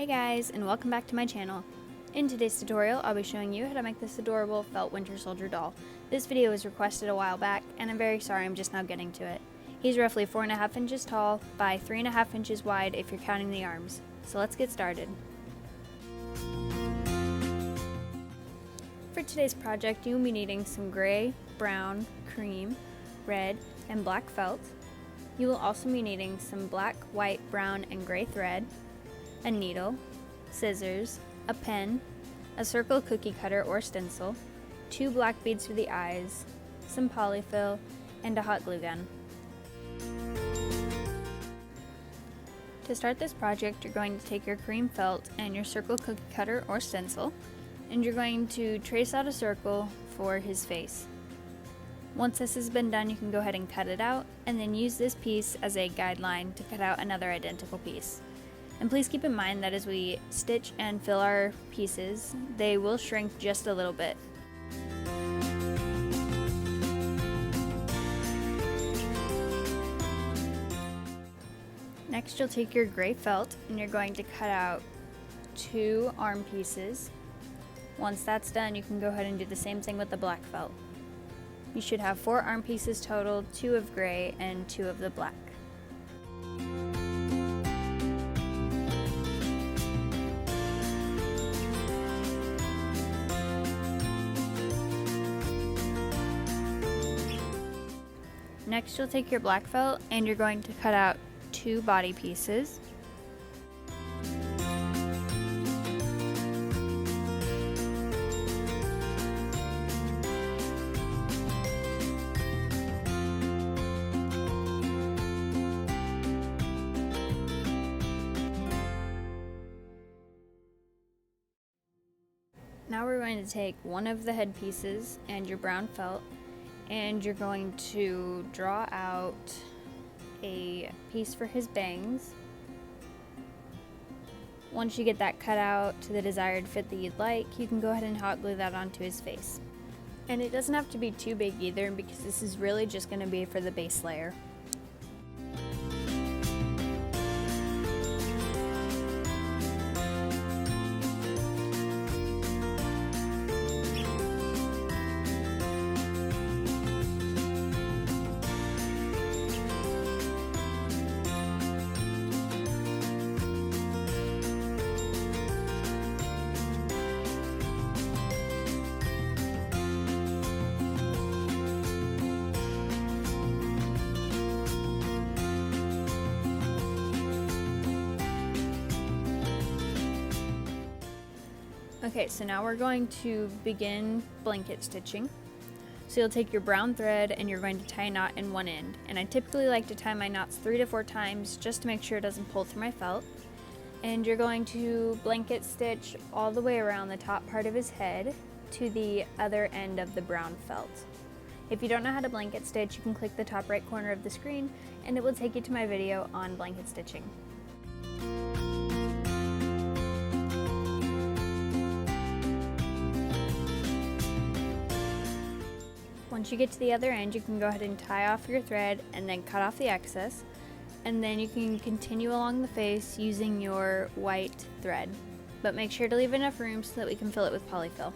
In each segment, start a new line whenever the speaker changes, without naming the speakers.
Hey guys, and welcome back to my channel. In today's tutorial, I'll be showing you how to make this adorable felt winter soldier doll. This video was requested a while back, and I'm very sorry I'm just now getting to it. He's roughly 4.5 inches tall by 3.5 inches wide if you're counting the arms. So let's get started. For today's project, you'll be needing some gray, brown, cream, red, and black felt. You will also be needing some black, white, brown, and gray thread, a needle, scissors, a pen, a circle cookie cutter or stencil, 2 black beads for the eyes, some polyfill, and a hot glue gun. To start this project, you're going to take your cream felt and your circle cookie cutter or stencil, and you're going to trace out a circle for his face. Once this has been done, you can go ahead and cut it out, and then use this piece as a guideline to cut out another identical piece. And please keep in mind that as we stitch and fill our pieces, they will shrink just a little bit. Next, you'll take your gray felt and you're going to cut out 2 arm pieces. Once that's done, you can go ahead and do the same thing with the black felt. You should have 4 arm pieces total, 2 of gray and 2 of the black. Next, you'll take your black felt and you're going to cut out 2 body pieces. Now we're going to take one of the head pieces and your brown felt, and you're going to draw out a piece for his bangs. Once you get that cut out to the desired fit that you'd like, you can go ahead and hot glue that onto his face. And it doesn't have to be too big either, because this is really just going to be for the base layer. Okay, so now we're going to begin blanket stitching. So you'll take your brown thread and you're going to tie a knot in one end. And I typically like to tie my knots 3 to 4 times just to make sure it doesn't pull through my felt. And you're going to blanket stitch all the way around the top part of his head to the other end of the brown felt. If you don't know how to blanket stitch, you can click the top right corner of the screen and it will take you to my video on blanket stitching. Once you get to the other end, you can go ahead and tie off your thread and then cut off the excess, and then you can continue along the face using your white thread, but make sure to leave enough room so that we can fill it with polyfill.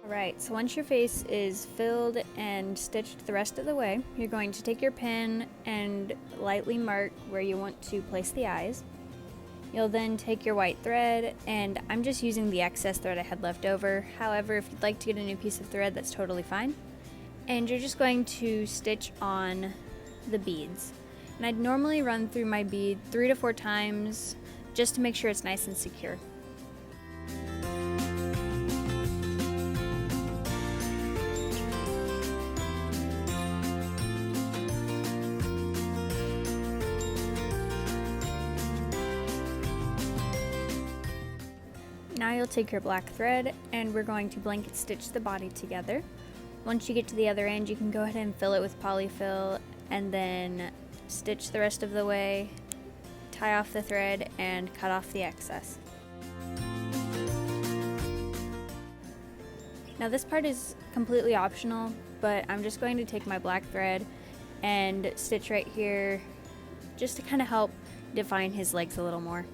Alright, so once your face is filled and stitched the rest of the way, you're going to take your pen and lightly mark where you want to place the eyes. You'll then take your white thread, and I'm just using the excess thread I had left over. However, if you'd like to get a new piece of thread, that's totally fine. And you're just going to stitch on the beads. And I'd normally run through my bead 3 to 4 times just to make sure it's nice and secure. Now you'll take your black thread and we're going to blanket stitch the body together. Once you get to the other end, you can go ahead and fill it with polyfill and then stitch the rest of the way, tie off the thread, and cut off the excess. Now this part is completely optional, but I'm just going to take my black thread and stitch right here just to kind of help define his legs a little more.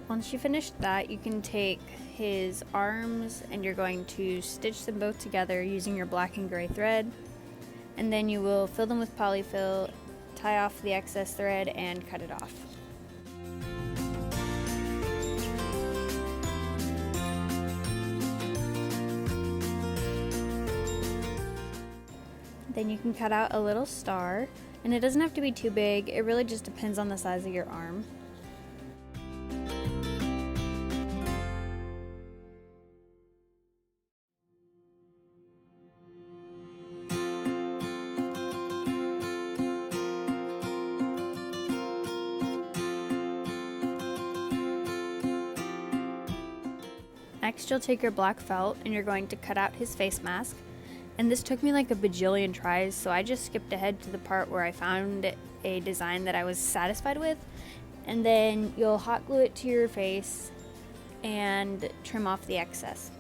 Once you finish that, you can take his arms and you're going to stitch them both together using your black and gray thread, and then you will fill them with polyfill, tie off the excess thread, and cut it off. Then you can cut out a little star, and it doesn't have to be too big, it really just depends on the size of your arm. Next, you'll take your black felt and you're going to cut out his face mask. And this took me like a bajillion tries, so I just skipped ahead to the part where I found a design that I was satisfied with. And then you'll hot glue it to your face and trim off the excess.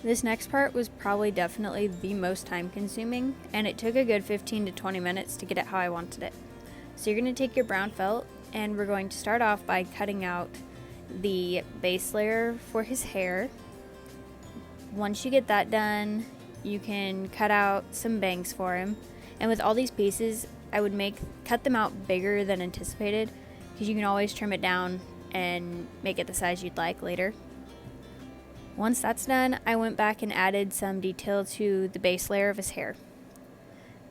This next part was probably definitely the most time consuming, and it took a good 15 to 20 minutes to get it how I wanted it. So you're going to take your brown felt, and we're going to start off by cutting out the base layer for his hair. Once you get that done, you can cut out some bangs for him. And with all these pieces, I would cut them out bigger than anticipated, because you can always trim it down and make it the size you'd like later. Once that's done, I went back and added some detail to the base layer of his hair.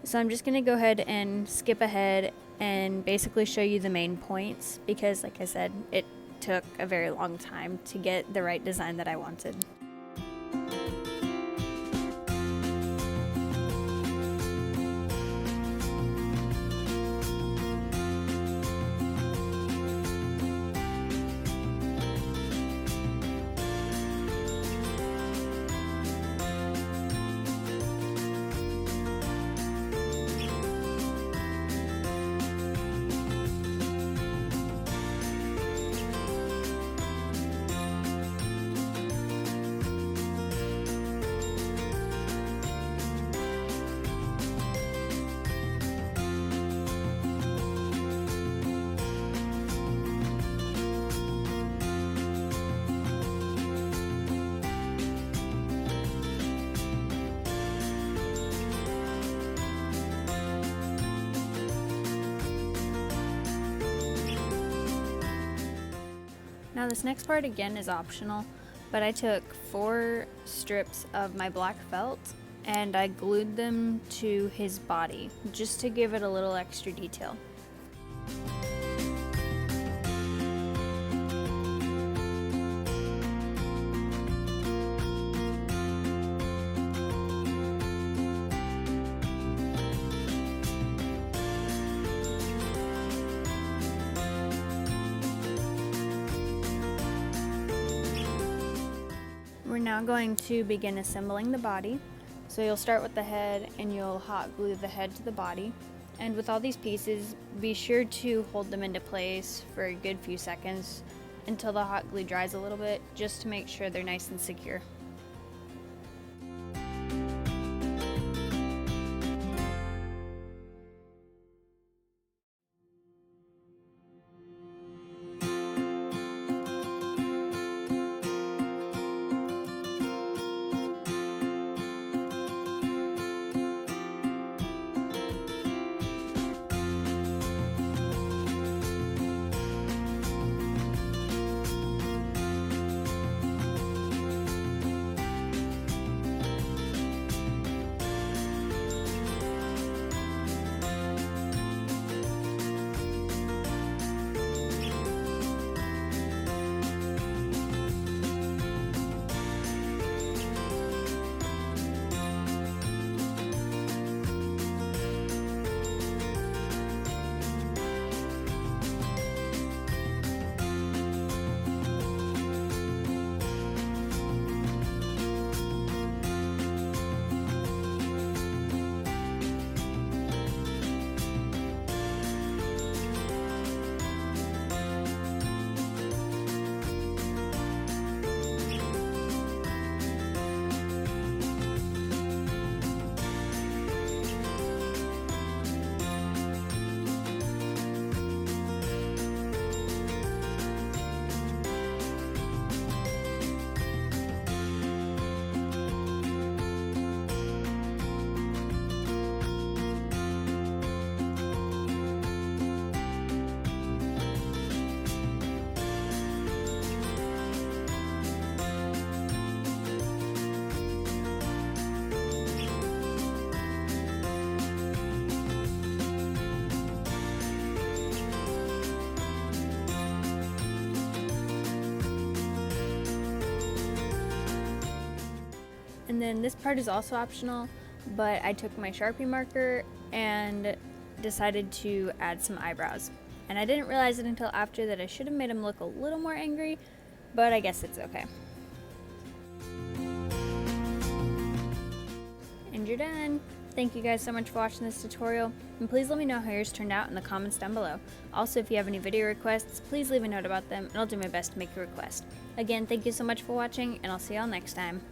So I'm just going to go ahead and skip ahead and basically show you the main points, because like I said, it took a very long time to get the right design that I wanted. Now this next part again is optional, but I took 4 strips of my black felt and I glued them to his body just to give it a little extra detail. We're now going to begin assembling the body. So you'll start with the head and you'll hot glue the head to the body. And with all these pieces, be sure to hold them into place for a good few seconds until the hot glue dries a little bit, just to make sure they're nice and secure. And then this part is also optional, but I took my Sharpie marker and decided to add some eyebrows. And I didn't realize it until after that I should have made him look a little more angry, but I guess it's okay. And you're done. Thank you guys so much for watching this tutorial, and please let me know how yours turned out in the comments down below. Also, if you have any video requests, please leave a note about them and I'll do my best to make a request. Again, thank you so much for watching, and I'll see y'all next time.